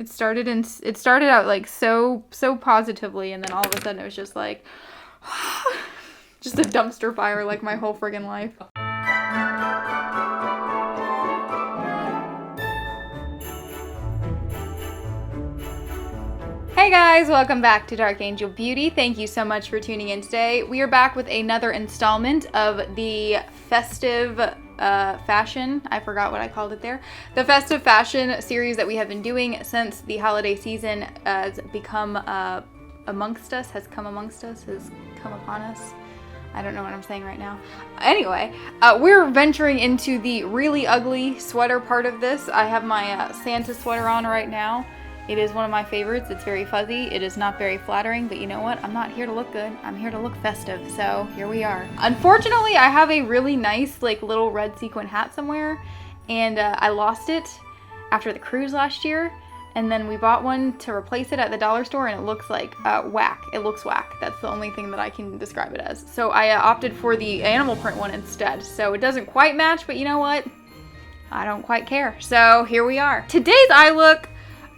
It started out like so positively, and then all of a sudden it was just like just a dumpster fire like my whole friggin' life. Hey guys, welcome back to Dark Angel Beauty. Thank you so much for tuning in today. We are back with another installment of the Festive fashion. I forgot what I called it there. The Festive fashion series that we have been doing since the holiday season has come amongst us, has come upon us. I don't know what I'm saying right now. Anyway, we're venturing into the really ugly sweater part of this. I have my Santa sweater on right now. It is one of my favorites. It's very fuzzy. It is not very flattering, but you know what? I'm not here to look good. I'm here to look festive, so here we are. Unfortunately, I have a really nice like little red sequin hat somewhere, and I lost it after the cruise last year, and then we bought one to replace it at the dollar store, and it looks like whack. It looks whack. That's the only thing that I can describe it as. So I opted for the animal print one instead. So it doesn't quite match, but you know what? I don't quite care. So here we are. Today's eye look,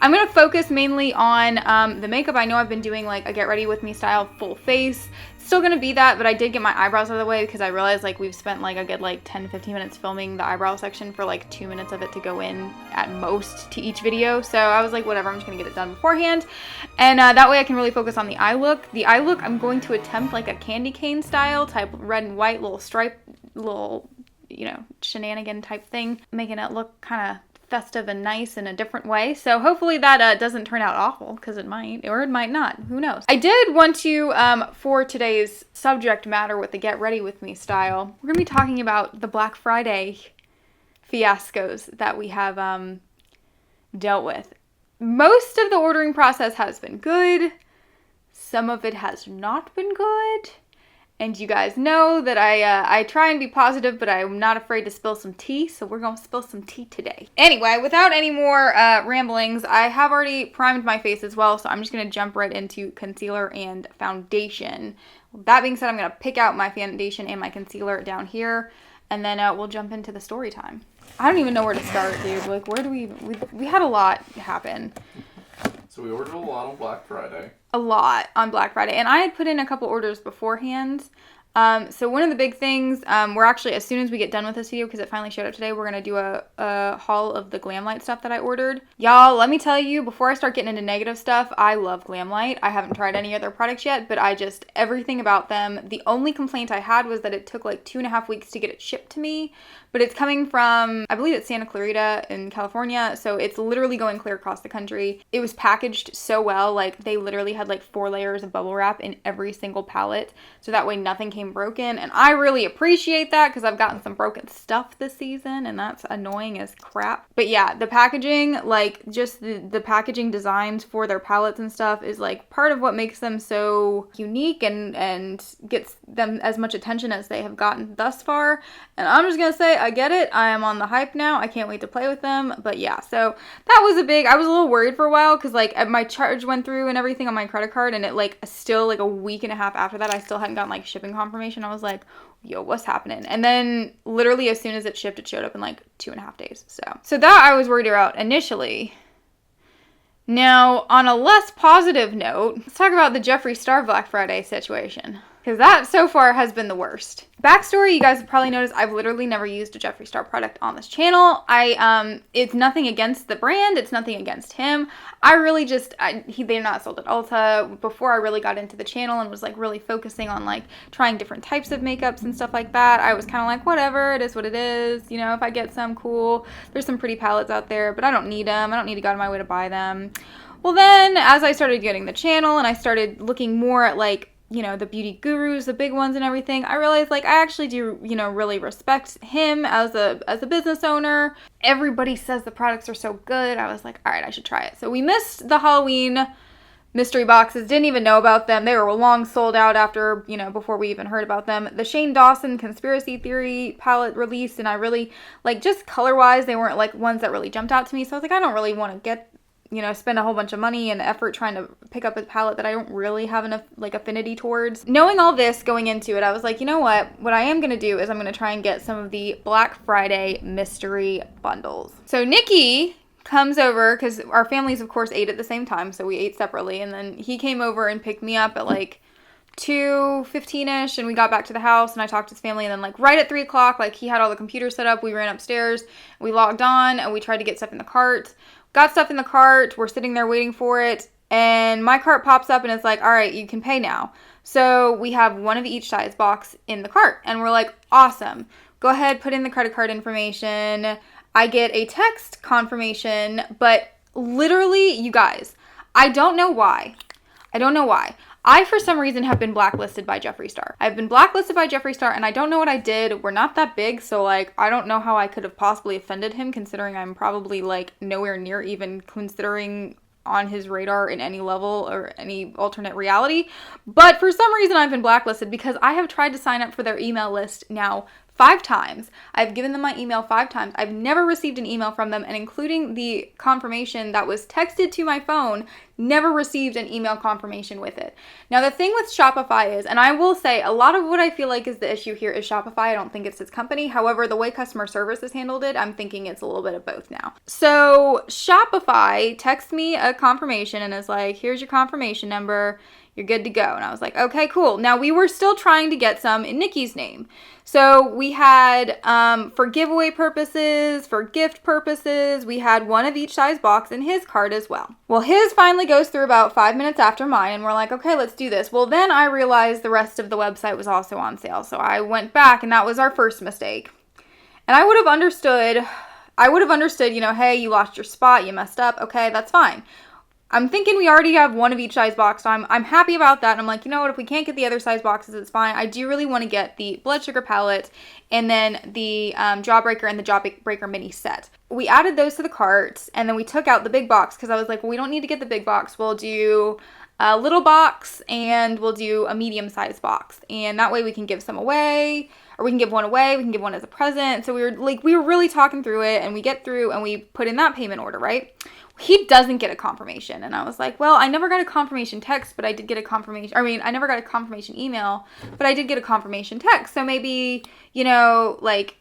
I'm going to focus mainly on the makeup. I know I've been doing like a get ready with me style full face. It's still going to be that, but I did get my eyebrows out of the way because I realized like we've spent like a good like 10-15 minutes filming the eyebrow section for like 2 minutes of it to go in at most to each video. So I was like, whatever, I'm just going to get it done beforehand. And that way I can really focus on the eye look. The eye look, I'm going to attempt like a candy cane style type red and white little stripe, little, you know, shenanigan type thing, making it look kind of festive and nice in a different way. So hopefully that doesn't turn out awful, because it might, or it might not. Who knows? I did want to, for today's subject matter with the Get Ready With Me style, we're going to be talking about the Black Friday fiascos that we have dealt with. Most of the ordering process has been good. Some of it has not been good. And you guys know that I try and be positive, but I'm not afraid to spill some tea, so we're going to spill some tea today. Anyway, without any more ramblings, I have already primed my face as well, so I'm just going to jump right into concealer and foundation. That being said, I'm going to pick out my foundation and my concealer down here, and then we'll jump into the story time. I don't even know where to start, dude. Like, where do we had a lot happen. So we ordered a lot on Black Friday. A lot on Black Friday. And I had put in a couple orders beforehand. So one of the big things, we're actually, as soon as we get done with this video, because it finally showed up today, we're going to do a haul of the Glam Light stuff that I ordered. Y'all, let me tell you, before I start getting into negative stuff, I love Glam Light. I haven't tried any other products yet, but everything about them. The only complaint I had was that it took like 2.5 weeks to get it shipped to me. But it's coming from, I believe it's Santa Clarita in California, so it's literally going clear across the country. It was packaged so well, like they literally had like 4 layers of bubble wrap in every single palette, so that way nothing came broken, and I really appreciate that because I've gotten some broken stuff this season, and that's annoying as crap. But yeah, the packaging, like just the packaging designs for their palettes and stuff is like part of what makes them so unique and gets them as much attention as they have gotten thus far, and I'm just gonna say, I get it. I am on the hype now. I can't wait to play with them. But yeah, so that was I was a little worried for a while because like my charge went through and everything on my credit card, and it like still like a week and a half after that, I still hadn't gotten like shipping confirmation. I was like, yo, what's happening? And then literally as soon as it shipped, it showed up in like 2.5 days. So that I was worried about initially. Now, on a less positive note, let's talk about the Jeffree Star Black Friday situation, because that so far has been the worst. Backstory, you guys have probably noticed I've literally never used a Jeffree Star product on this channel. It's nothing against the brand. It's nothing against him. I really just, they're not sold at Ulta. Before I really got into the channel and was like really focusing on like trying different types of makeups and stuff like that, I was kind of like, whatever, it is what it is. You know, if I get some, cool. There's some pretty palettes out there, but I don't need them. I don't need to go out of my way to buy them. Well then, as I started getting the channel and I started looking more at like, you know, the beauty gurus, the big ones and everything, I realized like I actually do, you know, really respect him as a business owner. Everybody says the products are so good. I was like, all right, I should try it. So we missed the Halloween mystery boxes, didn't even know about them. They were long sold out after, you know, before we even heard about them. The Shane Dawson Conspiracy Theory palette released, and I really, like, just color-wise, they weren't like ones that really jumped out to me. So I was like, I don't really want to get, you know, spend a whole bunch of money and effort trying to pick up a palette that I don't really have enough like affinity towards. Knowing all this going into it, I was like, you know what I am going to do is I'm going to try and get some of the Black Friday mystery bundles. So Nikki comes over, because our families, of course, ate at the same time, so we ate separately, and then he came over and picked me up at like 2:15ish, and we got back to the house, and I talked to his family, and then like right at 3 o'clock, like he had all the computers set up, we ran upstairs, we logged on, and we tried to get stuff in the cart. Got stuff in the cart, we're sitting there waiting for it, and my cart pops up, and it's like, all right, you can pay now. So we have one of each size box in the cart, and we're like, awesome. Go ahead, put in the credit card information. I get a text confirmation, but literally, you guys, I don't know why. I, for some reason, have been blacklisted by Jeffree Star. I've been blacklisted by Jeffree Star, and I don't know what I did. We're not that big, so, like, I don't know how I could have possibly offended him, considering I'm probably, like, nowhere near even considering on his radar in any level or any alternate reality. But for some reason, I've been blacklisted because I have tried to sign up for their email list now 5 times. I've given them my email 5 times. I've never received an email from them, and including the confirmation that was texted to my phone, never received an email confirmation with it. Now, the thing with Shopify is, and I will say, a lot of what I feel like is the issue here is Shopify. I don't think it's its company. However, the way customer service has handled it, I'm thinking it's a little bit of both now. So Shopify texts me a confirmation and is like, here's your confirmation number. You're good to go. And I was like, okay, cool. Now, we were still trying to get some in Nikki's name. So we had, for giveaway purposes, for gift purposes, we had one of each size box in his cart as well. Well, his finally goes through about 5 minutes after mine, and we're like, okay, let's do this. Well, then I realized the rest of the website was also on sale. So I went back, and that was our first mistake. And I would have understood, you know, hey, you lost your spot, you messed up. Okay, that's fine. I'm thinking we already have one of each size box, so I'm happy about that. And I'm like, you know what, if we can't get the other size boxes, it's fine. I do really want to get the Blood Sugar palette and then the Jawbreaker and the Jawbreaker mini set. We added those to the cart, and then we took out the big box because I was like, well, we don't need to get the big box. We'll do a little box and we'll do a medium-sized box. And that way we can give some away, or we can give one away, we can give one as a present. So we were really talking through it, and we get through and we put in that payment order, right? He doesn't get a confirmation. And I was like, well, I never got a confirmation text, but I did get a confirmation. I mean, I never got a confirmation email, but I did get a confirmation text. So maybe, you know, like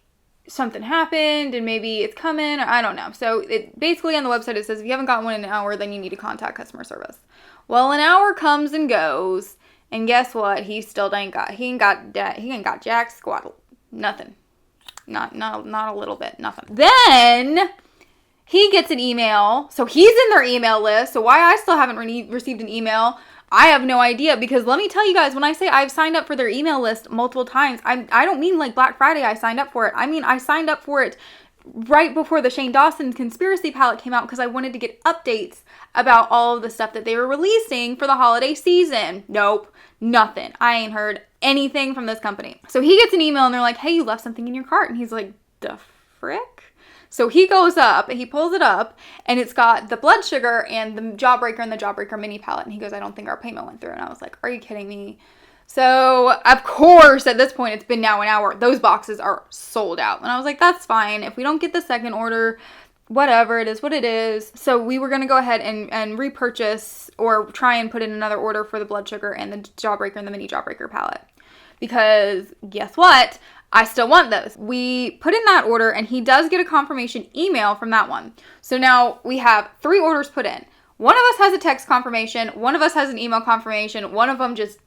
something happened and maybe it's coming, or I don't know. So it basically on the website, it says if you haven't gotten one in an hour, then you need to contact customer service. Well, an hour comes and goes, and guess what? He still ain't got jack squat. Nothing. Not a little bit. Nothing. Then he gets an email, so he's in their email list. So why I still haven't received an email, I have no idea. Because let me tell you guys, when I say I've signed up for their email list multiple times, I don't mean like Black Friday I signed up for it. I mean I signed up for it right before the Shane Dawson conspiracy palette came out because I wanted to get updates about all of the stuff that they were releasing for the holiday season. Nope, nothing. I ain't heard anything from this company. So he gets an email and they're like, hey, you left something in your cart. And he's like, the frick? So he goes up and he pulls it up, and it's got the Blood Sugar and the Jawbreaker and the Jawbreaker mini palette. And he goes, I don't think our payment went through. And I was like, are you kidding me? So, of course, at this point, it's been now an hour. Those boxes are sold out. And I was like, that's fine. If we don't get the second order, whatever, it is what it is. So we were going to go ahead and repurchase or try and put in another order for the Blood Sugar and the Jawbreaker and the mini Jawbreaker palette. Because guess what? I still want those. We put in that order, and he does get a confirmation email from that one. So now we have 3 orders put in. One of us has a text confirmation. One of us has an email confirmation. One of them just,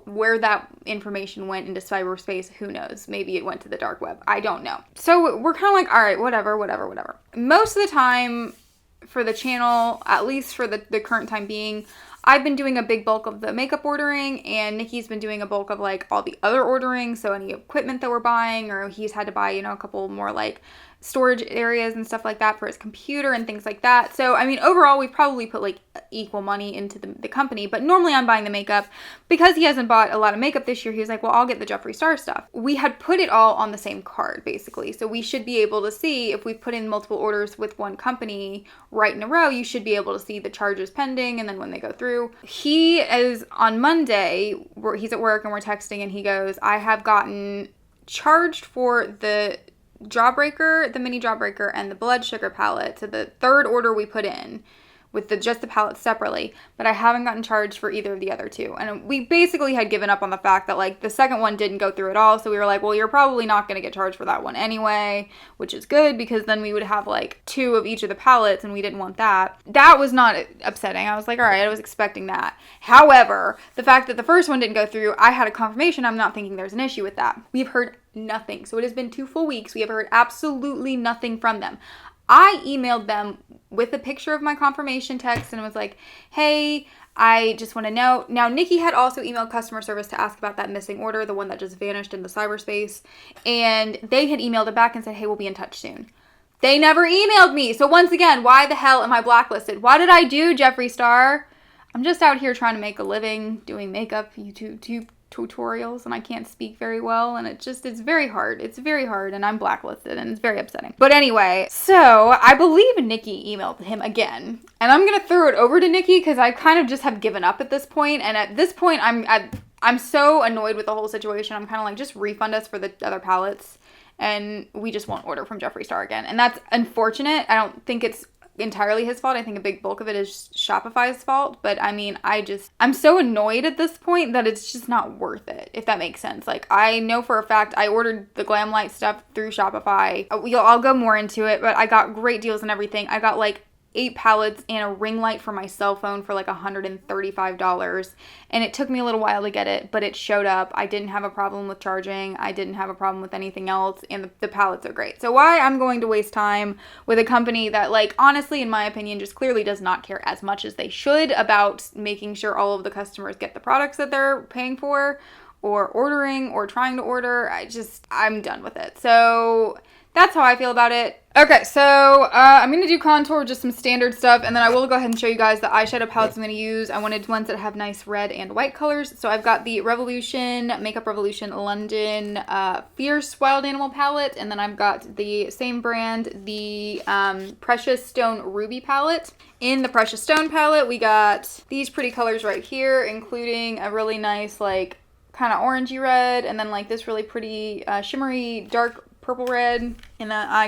where that information went into cyberspace, who knows? Maybe it went to the dark web. I don't know. So we're kind of like, all right, whatever. Most of the time for the channel, at least for the current time being, I've been doing a big bulk of the makeup ordering, and Nikki's been doing a bulk of like all the other ordering. So any equipment that we're buying, or he's had to buy, you know, a couple more like storage areas and stuff like that for his computer and things like that. So, I mean, overall, we probably put like equal money into the company, but normally I'm buying the makeup. Because he hasn't bought a lot of makeup this year, he was like, well, I'll get the Jeffree Star stuff. We had put it all on the same card, basically. So we should be able to see if we've put in multiple orders with one company right in a row, you should be able to see the charges pending and then when they go through. He is on Monday, he's at work and we're texting, and he goes, I have gotten charged for the Jawbreaker, the mini Jawbreaker, and the Blood Sugar palette. So the third order we put in, with just the palettes separately, but I haven't gotten charged for either of the other two. And we basically had given up on the fact that like the second one didn't go through at all. So we were like, well, you're probably not going to get charged for that one anyway, which is good because then we would have like 2 of each of the palettes and we didn't want that. That was not upsetting. I was like, all right, I was expecting that. However, the fact that the first one didn't go through, I had a confirmation. I'm not thinking there's an issue with that. We've heard nothing. So it has been 2 full weeks. We have heard absolutely nothing from them. I emailed them with a picture of my confirmation text and was like, hey, I just want to know. Now, Nikki had also emailed customer service to ask about that missing order, the one that just vanished in the cyberspace. And they had emailed it back and said, hey, we'll be in touch soon. They never emailed me. So once again, why the hell am I blacklisted? What did I do, Jeffree Star? I'm just out here trying to make a living doing makeup YouTube tutorials, and I can't speak very well, and it's very hard. It's very hard, and I'm blacklisted, and it's very upsetting. But anyway, so I believe Nikki emailed him again, and I'm gonna throw it over to Nikki because I kind of just have given up at this point, and at this point, I'm so annoyed with the whole situation. I'm kind of like, just refund us for the other palettes, and we just won't order from Jeffree Star again, and that's unfortunate. I don't think it's entirely his fault. I think a big bulk of it is Shopify's fault, but I mean, I'm so annoyed at this point that it's just not worth it, if that makes sense. Like, I know for a fact I ordered the Glam Light stuff through Shopify. I'll go more into it, but I got great deals and everything. I got like 8 palettes and a ring light for my cell phone for like $135, and it took me a little while to get it, but it showed up. I didn't have a problem with charging. I didn't have a problem with anything else, and the palettes are great. So why I'm going to waste time with a company that, like, honestly, in my opinion, just clearly does not care as much as they should about making sure all of the customers get the products that they're paying for or ordering or trying to order. I'm done with it. So that's how I feel about it. Okay, so I'm going to do contour, just some standard stuff, and then I will go ahead and show you guys the eyeshadow palettes I'm going to use. I wanted ones that have nice red and white colors. So I've got the Makeup Revolution London Fierce Wild Animal palette, and then I've got the same brand, the Precious Stone Ruby palette. In the Precious Stone palette, we got these pretty colors right here, including a really nice, like, kind of orangey red, and then like this really pretty shimmery dark purple red. And then I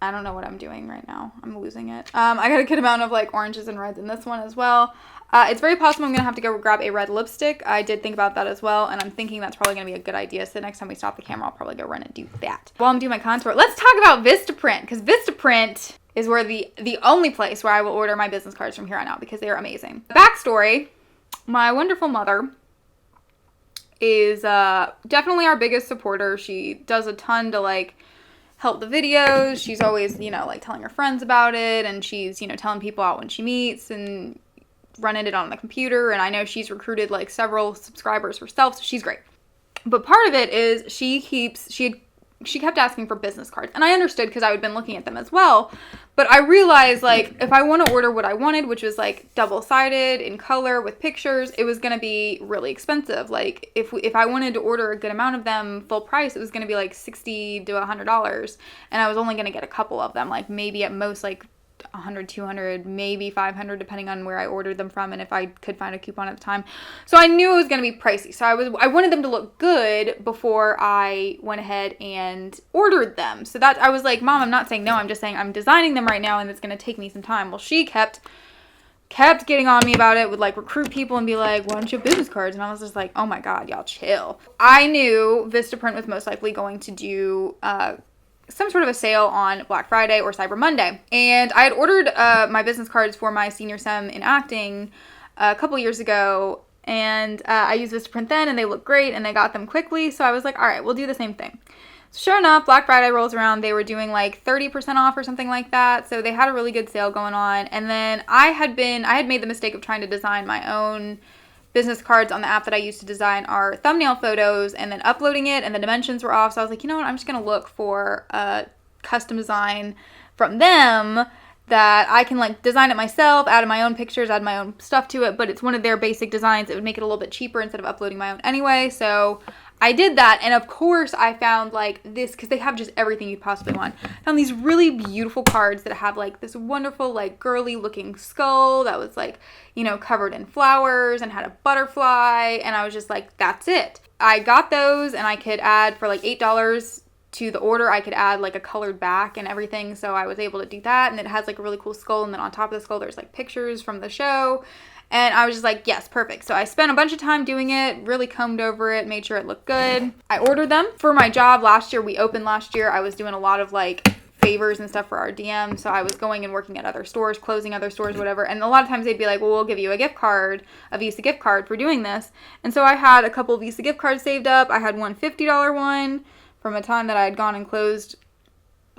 don't know what I'm doing right now. I'm losing it. I got a good amount of like oranges and reds in this one as well. It's very possible I'm gonna have to go grab a red lipstick. I did think about that as well, and I'm thinking that's probably gonna be a good idea. So next time we stop the camera, I'll probably go run and do that. While I'm doing my contour, let's talk about Vistaprint, because Vistaprint is where the only place where I will order my business cards from here on out, because they are amazing. Backstory: my wonderful mother is definitely our biggest supporter. She does a ton to like help the videos. She's always, like telling her friends about it, and she's, telling people out when she meets and running it on the computer. And I know she's recruited like several subscribers herself, so she's great. But part of it is she kept asking for business cards, and I understood because I had been looking at them as well. But I realized, like, if I want to order what I wanted, which was like double-sided in color with pictures, it was going to be really expensive. Like, if I wanted to order a good amount of them full price, it was going to be like $60 to $100, and I was only going to get a couple of them, like maybe at most like 100, 200, maybe 500, depending on where I ordered them from and if I could find a coupon at the time. So I knew it was going to be pricey. So I wanted them to look good before I went ahead and ordered them. So that I was like, Mom, I'm not saying no. I'm just saying I'm designing them right now and it's going to take me some time. Well, she kept getting on me about it, would like recruit people and be like, why don't you have business cards? And I was just like, oh my God, y'all chill. I knew Vistaprint was most likely going to do some sort of a sale on Black Friday or Cyber Monday. And I had ordered my business cards for my senior sem in acting a couple years ago, and I used Vistaprint then, and they looked great, and they got them quickly. So I was like, all right, we'll do the same thing. So sure enough, Black Friday rolls around. They were doing like 30% off or something like that. So they had a really good sale going on. And then I had made the mistake of trying to design my own business cards on the app that I used to design our thumbnail photos, and then uploading it, and the dimensions were off. So I was like, you know what, I'm just going to look for a custom design from them that I can like design it myself, add my own pictures, add my own stuff to it, but it's one of their basic designs. It would make it a little bit cheaper instead of uploading my own anyway. So I did that, and of course I found like this, because they have just everything you possibly want. I found these really beautiful cards that have like this wonderful like girly looking skull that was like, covered in flowers and had a butterfly, and I was just like, that's it. I got those, and I could add for like $8 to the order, I could add like a colored back and everything. So I was able to do that. And it has like a really cool skull. And then on top of the skull, there's like pictures from the show. And I was just like, yes, perfect. So I spent a bunch of time doing it, really combed over it, made sure it looked good. I ordered them for my job last year. We opened last year. I was doing a lot of like favors and stuff for our DM. So I was going and working at other stores, closing other stores, whatever. And a lot of times they'd be like, well, we'll give you a gift card, a Visa gift card for doing this. And so I had a couple Visa gift cards saved up. I had one $50 one from a time that I had gone and closed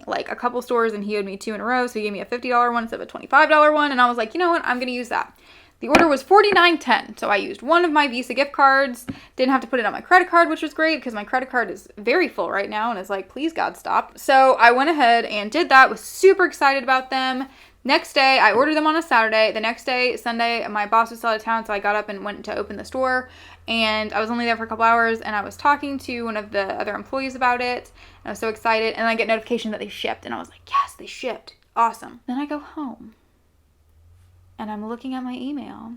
like a couple stores, and he owed me 2 in a row. So he gave me a $50 one instead of a $25 one. And I was like, you know what? I'm going to use that. The order was $49.10, so I used one of my Visa gift cards. Didn't have to put it on my credit card, which was great because my credit card is very full right now and is like, please God, stop. So I went ahead and did that. Was super excited about them. Next day, I ordered them on a Saturday. The next day, Sunday, my boss was still out of town, so I got up and went to open the store. And I was only there for a couple hours, and I was talking to one of the other employees about it. And I was so excited, and I get notification that they shipped, and I was like, yes, they shipped. Awesome. Then I go home. And I'm looking at my email,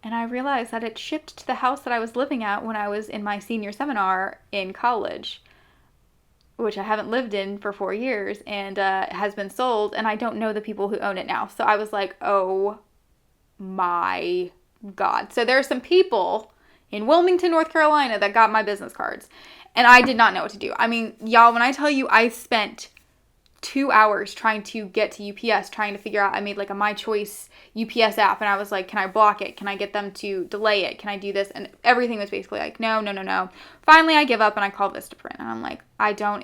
and I realized that it shipped to the house that I was living at when I was in my senior seminar in college, which I haven't lived in for 4 years, and has been sold, and I don't know the people who own it now. So I was like, oh my God. So there are some people in Wilmington, North Carolina that got my business cards, and I did not know what to do. I mean, y'all, when I tell you I spent 2 hours trying to get to UPS, trying to figure out, I made like a My Choice UPS app, and I was like, can I block it? Can I get them to delay it? Can I do this? And everything was basically like, no. Finally, I give up and I call Vistaprint, and I'm like,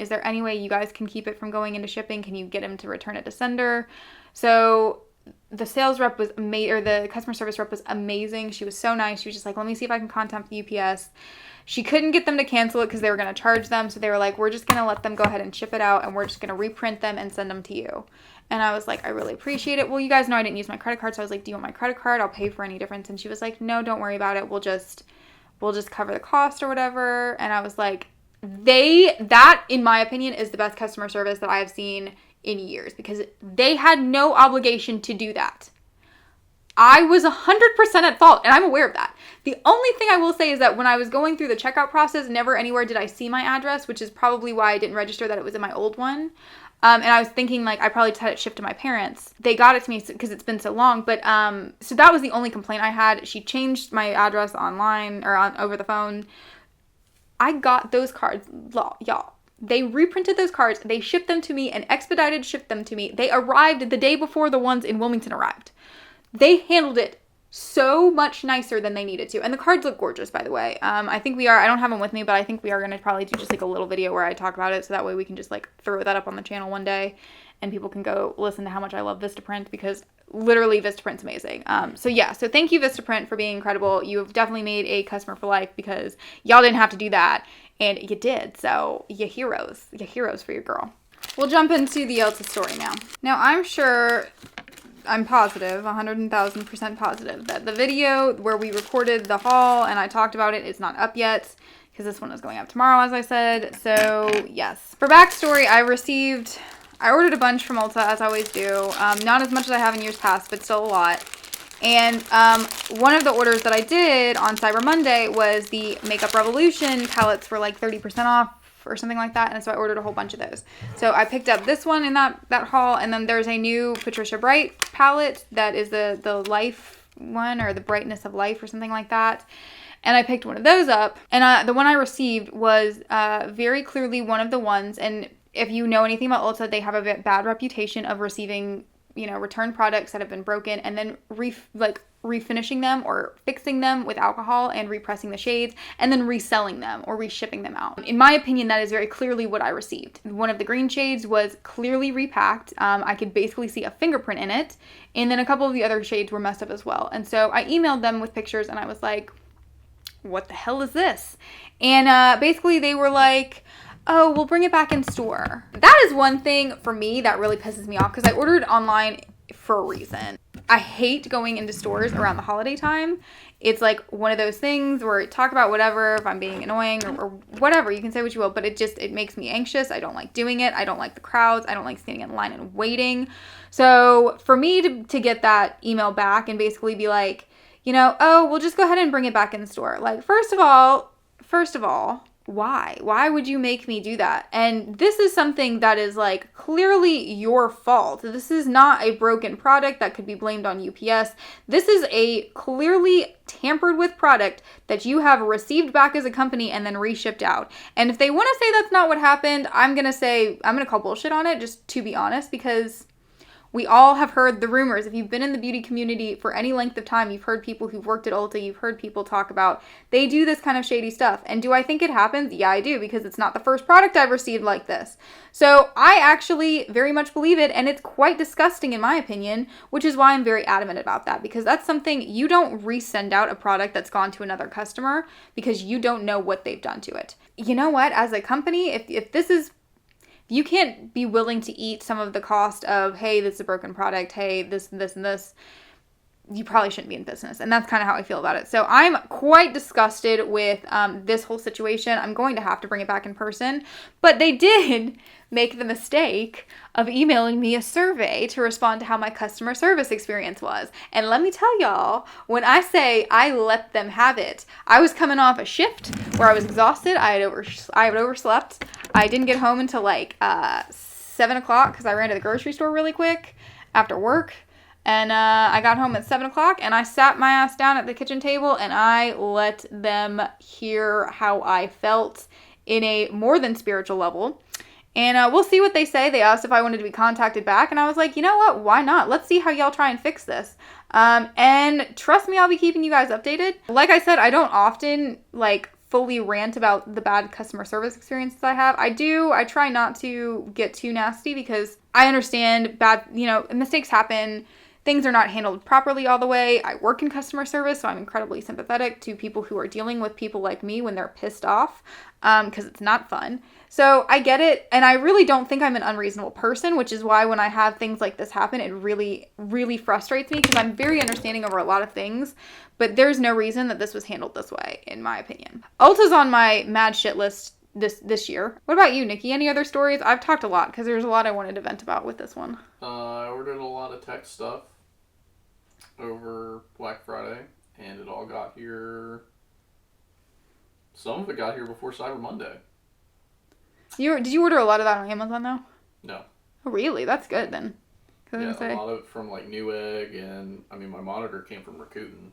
is there any way you guys can keep it from going into shipping? Can you get him to return it to sender? So the sales rep was amazing, or the customer service rep was amazing. She was so nice. She was just like, let me see if I can contact the UPS. She couldn't get them to cancel it because they were going to charge them. So they were like, we're just going to let them go ahead and ship it out, and we're just going to reprint them and send them to you. And I was like, I really appreciate it. Well, you guys know I didn't use my credit card. So I was like, do you want my credit card? I'll pay for any difference. And she was like, no, don't worry about it. We'll just cover the cost or whatever. And I was like, that in my opinion is the best customer service that I have seen in years, because they had no obligation to do that. I was 100% at fault, and I'm aware of that. The only thing I will say is that when I was going through the checkout process, never anywhere did I see my address, which is probably why I didn't register that it was in my old one. And I was thinking, like, I probably just had it shipped to my parents. They got it to me because it's been so long. But so that was the only complaint I had. She changed my address online or over the phone. I got those cards, y'all. They reprinted those cards. They shipped them to me and expedited shipped them to me. They arrived the day before the ones in Wilmington arrived. They handled it so much nicer than they needed to. And the cards look gorgeous, by the way. I think I don't have them with me, but I think we are going to probably do just like a little video where I talk about it. So that way we can just like throw that up on the channel one day and people can go listen to how much I love Vistaprint, because literally Vistaprint's amazing. So thank you, Vistaprint, for being incredible. You've definitely made a customer for life, because y'all didn't have to do that. And you did. So you're heroes. You're heroes for your girl. We'll jump into the Ulta story now. Now, I'm positive, 100,000% positive, that the video where we recorded the haul and I talked about it is not up yet, because this one is going up tomorrow, as I said. So, yes. For backstory, I ordered a bunch from Ulta, as I always do. Not as much as I have in years past, but still a lot. And one of the orders that I did on Cyber Monday was the Makeup Revolution palettes for like 30% off or something like that, and so I ordered a whole bunch of those. So I picked up this one in that haul, and then there's a new Patricia Bright palette that is the life one, or the brightness of life or something like that, and I picked one of those up. And the one I received was very clearly one of the ones, and if you know anything about Ulta, they have a bad reputation of receiving, return products that have been broken and then refinishing them or fixing them with alcohol and repressing the shades and then reselling them or reshipping them out. In my opinion, that is very clearly what I received. One of the green shades was clearly repacked. I could basically see a fingerprint in it, and then a couple of the other shades were messed up as well. And so I emailed them with pictures, and I was like, what the hell is this? And basically they were like, oh, we'll bring it back in store. That is one thing for me that really pisses me off, because I ordered online for a reason. I hate going into stores around the holiday time. It's like one of those things where talk about whatever, if I'm being annoying or whatever, you can say what you will, but it makes me anxious. I don't like doing it. I don't like the crowds. I don't like standing in line and waiting. So for me to get that email back and basically be like, oh, we'll just go ahead and bring it back in store. Like, first of all, why? Why would you make me do that? And this is something that is like clearly your fault. This is not a broken product that could be blamed on UPS. This is a clearly tampered with product that you have received back as a company and then reshipped out. And if they want to say that's not what happened, I'm going to call bullshit on it, just to be honest, because we all have heard the rumors. If you've been in the beauty community for any length of time, you've heard people who've worked at Ulta, you've heard people talk about, they do this kind of shady stuff. And do I think it happens? Yeah, I do, because it's not the first product I've received like this. So I actually very much believe it, and it's quite disgusting in my opinion, which is why I'm very adamant about that, because that's something, you don't resend out a product that's gone to another customer because you don't know what they've done to it. You know what? As a company, if this is, you can't be willing to eat some of the cost of, hey, this is a broken product, hey, this, and this, you probably shouldn't be in business. And that's kind of how I feel about it. So I'm quite disgusted with this whole situation. I'm going to have to bring it back in person. But they did make the mistake of emailing me a survey to respond to how my customer service experience was. And let me tell y'all, when I say I let them have it, I was coming off a shift where I was exhausted. I had overslept. I didn't get home until like 7 o'clock because I ran to the grocery store really quick after work. And I got home at 7 o'clock and I sat my ass down at the kitchen table and I let them hear how I felt in a more than spiritual level. And we'll see what they say. They asked if I wanted to be contacted back. And I was like, you know what? Why not? Let's see how y'all try and fix this. And trust me, I'll be keeping you guys updated. Like I said, I don't often fully rant about the bad customer service experiences I have. I try not to get too nasty because I understand mistakes happen. Things are not handled properly all the way. I work in customer service, so I'm incredibly sympathetic to people who are dealing with people like me when they're pissed off, because it's not fun. So I get it, and I really don't think I'm an unreasonable person, which is why when I have things like this happen, it really, really frustrates me, because I'm very understanding over a lot of things, but there's no reason that this was handled this way, in my opinion. Ulta's on my mad shit list this year. What about you, Nikki? Any other stories? I've talked a lot, because there's a lot I wanted to vent about with this one. I ordered a lot of tech stuff over Black Friday, and it all got here. Some of it got here before Cyber Monday. Did you order a lot of that on Amazon though? No. Oh, really? That's good then. Yeah, a lot of it from Newegg, and my monitor came from Rakuten.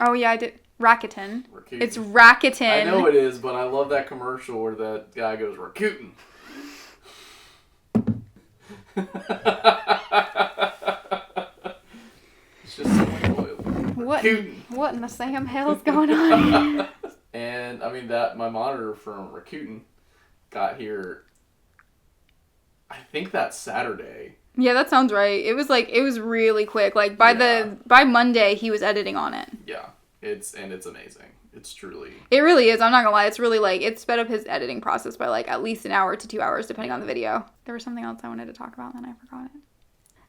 Oh yeah, I did. Rakuten. It's Rakuten. I know it is, but I love that commercial where that guy goes, Rakuten. It's just so much oil. What in the Sam hell's going on? And that my monitor from Rakuten got here, I think that Saturday. Yeah, that sounds right. It was really quick. By Monday he was editing on it. Yeah. It's amazing. It's truly. It really is. I'm not gonna lie. It's really it sped up his editing process by at least an hour to 2 hours depending on the video. There was something else I wanted to talk about and then I forgot it.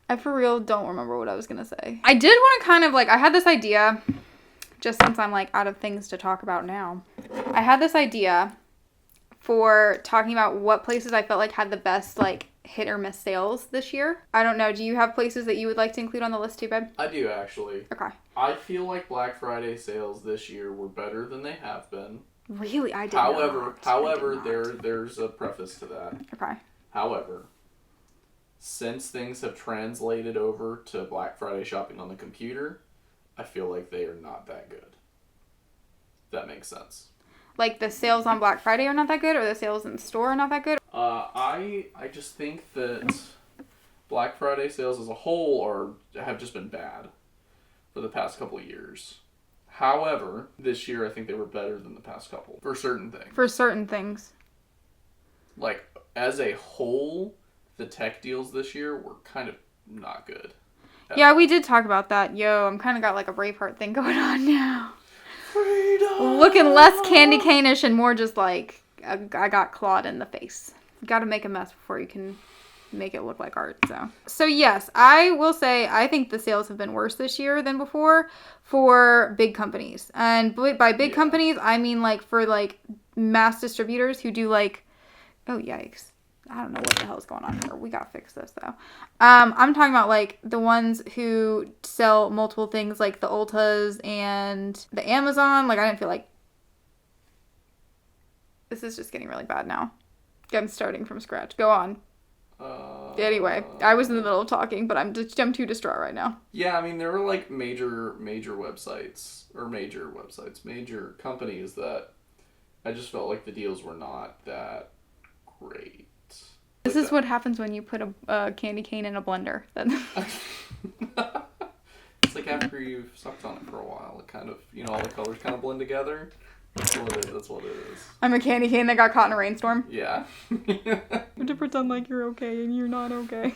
I for real don't remember what I was gonna say. I did want to kind of I had this idea, just since I'm out of things to talk about now. I had this idea for talking about what places I felt had the best hit or miss sales this year. I don't know. Do you have places that you would like to include on the list too, babe? I do, actually. Okay. I feel like Black Friday sales this year were better than they have been. Really? I did However, there's a preface to that. Okay. However, since things have translated over to Black Friday shopping on the computer, I feel like they are not that good. If that makes sense. The sales on Black Friday are not that good, or the sales in store are not that good? I just think that Black Friday sales as a whole have just been bad for the past couple of years. However, this year I think they were better than the past couple for certain things. As a whole, the tech deals this year were kind of not good. Yeah, we did talk about that. Yo, I'm kind of got a Braveheart thing going on now. Freedom! Looking less candy cane-ish and more just I got clawed in the face. You gotta make a mess before you can make it look like art. So yes, I will say I think the sales have been worse this year than before for big companies. And by big companies, I mean for mass distributors who do oh yikes. I don't know what the hell's going on here. We gotta fix this though. I'm talking about the ones who sell multiple things the Ultas and the Amazon. I didn't feel This is just getting really bad now. I'm starting from scratch. Go on. Anyway, I was in the middle of talking, but I'm too distraught right now. Yeah, I mean, there were like major companies that I just felt like the deals were not that great. This is what happens when you put a candy cane in a blender. It's like after you've sucked on it for a while, it kind of, all the colors kind of blend together. That's what it is. I'm a candy cane that got caught in a rainstorm? Yeah. You have to pretend like you're okay and you're not okay.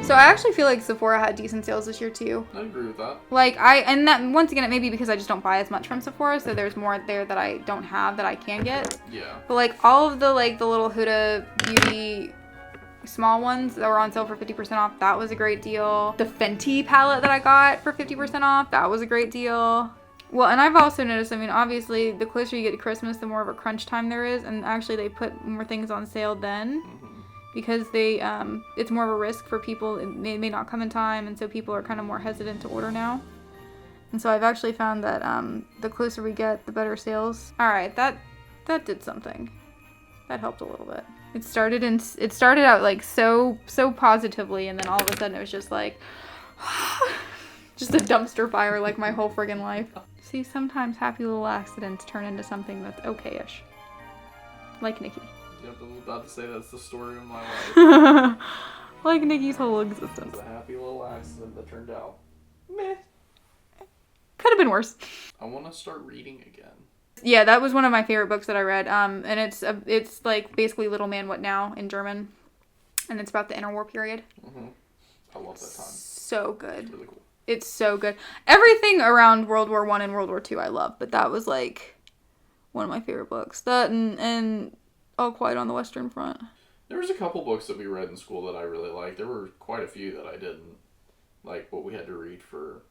So I actually feel like Sephora had decent sales this year too. I agree with that. And that once again, it may be because I just don't buy as much from Sephora, so there's more there that I don't have that I can get. Yeah. But all of the the little Huda Beauty small ones that were on sale for 50% off, that was a great deal. The Fenty palette that I got for 50% off, that was a great deal. Well, and I've also noticed, obviously, the closer you get to Christmas, the more of a crunch time there is, and actually they put more things on sale then. Mm-hmm. Because it's more of a risk for people. It may not come in time, and so people are kind of more hesitant to order now. And so I've actually found that the closer we get, the better sales. All right, that did something. That helped a little bit. It started out so positively, and then all of a sudden it was just just a dumpster fire like my whole friggin' life. See, sometimes happy little accidents turn into something that's okay-ish. Like Nikki. Yep, I was about to say that's the story of my life. Like Nikki's whole existence. It's a happy little accident that turned out meh. Could have been worse. I want to start reading again. Yeah, that was one of my favorite books that I read. And it's basically Little Man What Now in German, and it's about the interwar period. Mm-hmm. I love that time. So good. It's really cool. It's so good. Everything around World War I and World War II I love, but that was one of my favorite books. That and All Quiet on the Western Front. There was a couple books that we read in school that I really liked. There were quite a few that I didn't like what we had to read for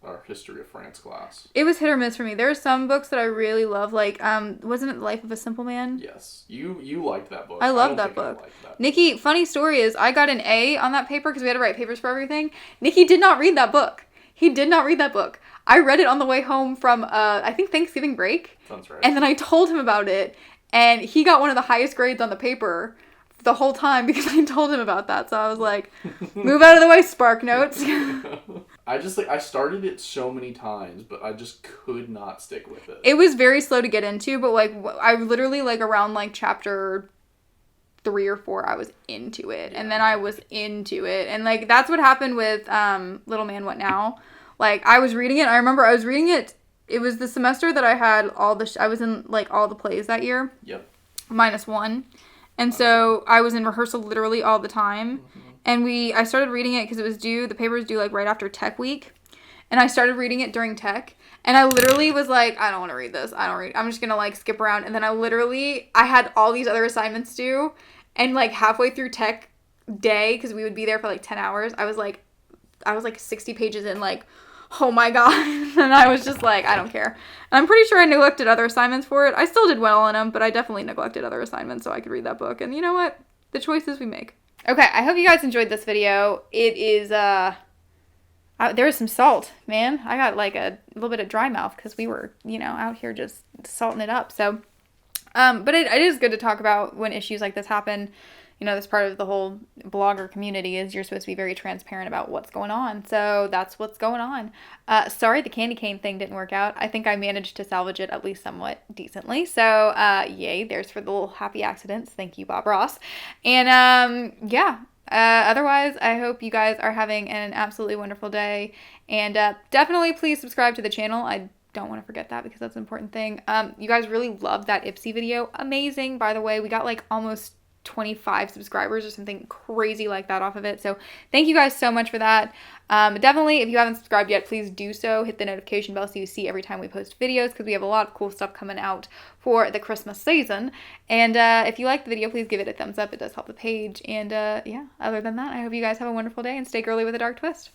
our History of France class. It was hit or miss for me. There are some books that I really love, wasn't it Life of a Simple Man? Yes. You liked that book. I love that book. Nikki, funny story is I got an A on that paper because we had to write papers for everything. Nikki did not read that book. He did not read that book. I read it on the way home from, I think, Thanksgiving break. Sounds right. And then I told him about it, and he got one of the highest grades on the paper the whole time because I told him about that. So I was like, move out of the way, Spark Notes. I started it so many times, but I just could not stick with it. It was very slow to get into, but I literally around chapter 3 or 4, I was into it. Yeah. And then I was into it. And that's what happened with Little Man What Now. I was reading it. I remember I was reading it. It was the semester that I had I was in all the plays that year. Yep. -1. And so I was in rehearsal literally all the time. Mm-hmm. And I started reading it because the paper was due right after tech week. And I started reading it during tech. And I literally was like, I don't want to read this. I'm just going to skip around. And then I had all these other assignments due. And halfway through tech day, because we would be there for 10 hours, I was 60 pages in, oh my god. And I was just I don't care. And I'm pretty sure I neglected other assignments for it. I still did well on them, but I definitely neglected other assignments so I could read that book. And you know what? The choices we make. Okay, I hope you guys enjoyed this video. It is, there was some salt, man. I got a little bit of dry mouth because we were, out here just salting it up. So, but it is good to talk about when issues like this happen. This part of the whole blogger community is you're supposed to be very transparent about what's going on. So that's what's going on. Sorry the candy cane thing didn't work out. I think I managed to salvage it at least somewhat decently. So yay, there's for the little happy accidents. Thank you, Bob Ross. And yeah, otherwise, I hope you guys are having an absolutely wonderful day. And definitely please subscribe to the channel. I don't want to forget that because that's an important thing. You guys really loved that Ipsy video. Amazing, by the way. We got almost 25 subscribers or something crazy like that off of it. So thank you guys so much for that. Definitely, if you haven't subscribed yet, please do so. Hit the notification bell so you see every time we post videos because we have a lot of cool stuff coming out for the Christmas season. And if you like the video, please give it a thumbs up. It does help the page. And yeah, other than that, I hope you guys have a wonderful day and stay girly with a dark twist.